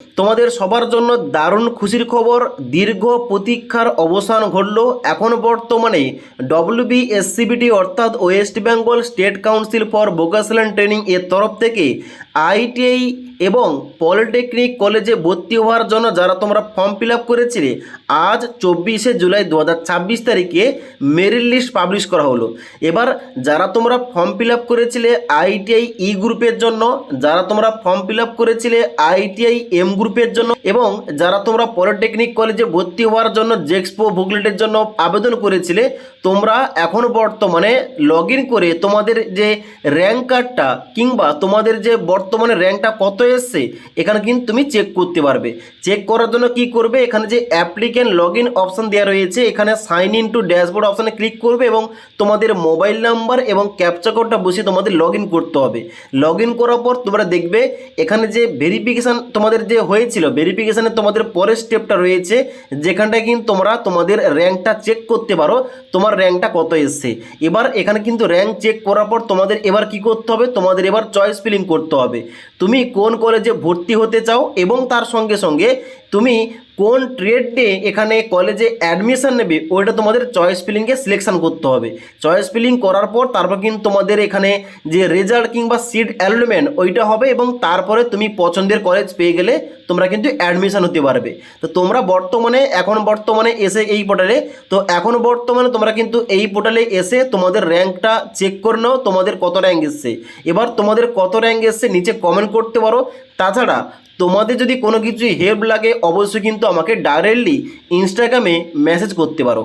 তোমাদের সবার জন্য দারুণ খুশির খবর, দীর্ঘ প্রতীক্ষার অবসান ঘটল। এখন বর্তমানে WBSCBT অর্থাৎ West Bengal state council for vocational training এর তরফ থেকে ITI এবং পলিটেকনিক কলেজে ভর্তি হওয়ার জন্য যারা তোমরা ফর্ম ফিল আপ করেছিলে, আজ 24শে জুলাই 2026 তারিখে মেরিট লিস্ট পাবলিশ করা হলো। এবার যারা তোমরা ফর্ম ফিল আপ করেছিলে ITI ই গ্রুপের জন্য, যারা তোমরা ফর্ম ফিল আপ করেছিলে ITI এম গ্রুপের জন্য এবং যারা তোমরা পলিটেকনিক কলেজে ভর্তি হওয়ার জন্য জেক্সপো বুকলেটের জন্য আবেদন করেছিলে, তোমরা এখন বর্তমানে লগ ইন করে তোমাদের যে র্যাঙ্ক কার্ডটা কিংবা তোমাদের যে বর্তমানে র্যাঙ্কটা কত এসছে এখানে কিন্তু তুমি চেক করতে পারবে। চেক করার জন্য কি করবে, এখানে যে অ্যাপ্লিক্যান্ট লগ ইন অপশান দেওয়া রয়েছে, এখানে সাইন ইন টু ড্যাশবোর্ড অপশানে ক্লিক করবে এবং তোমাদের মোবাইল নাম্বার এবং ক্যাপচা কোডটা বসিয়ে তোমাদের লগ ইন করতে হবে। লগ ইন করার পর তোমরা দেখবে এখানে যে ভেরিফিকেশান তোমাদের যে হয়েছিল, ভেরিফিকেশানে তোমাদের পরের স্টেপটা রয়েছে যেখানটায় কিন্তু তোমরা তোমাদের র্যাঙ্কটা চেক করতে পারো, তোমার র্যাঙ্কটা কত এসছে। এবার এখানে কিন্তু র্যাঙ্ক চেক করার পর তোমাদের এবার কি করতে হবে, তোমাদের এবার চয়েস ফিলিং করতে হবে। তুমি কোন কলেজে ভর্তি হতে চাও এবং তার সঙ্গে সঙ্গে তুমি কোন ট্রেড নিয়ে এখানে কলেজে অ্যাডমিশন নেবে ওইটা তোমাদের চয়েস ফিলিংয়ে সিলেকশন করতে হবে। চয়েস ফিলিং করার পর তারপর কিন্তু তোমাদের এখানে যে রেজাল্ট কিংবা সিট অ্যালটমেন্ট ওইটা হবে এবং তারপরে তুমি পছন্দের কলেজ পেয়ে গেলে তোমরা কিন্তু অ্যাডমিশন হতে পারবে। তো তোমরা এখন বর্তমানে এসে এই পোর্টালে, তো এখন বর্তমানে তোমরা কিন্তু এই পোর্টালে এসে তোমাদের র্যাঙ্কটা চেক করে নাও, তোমাদের কত র্যাঙ্ক এসছে। এবার তোমাদের কত র্যাঙ্ক এসছে নিচে কমেন্ট করতে পারো। তাছাড়া তোমাদের যদি কোনো কিছু হেল্প লাগে অবশ্যই কিন্তু আমাকে ডাইরেক্টলি ইনস্টাগ্রামে মেসেজ করতে পারো।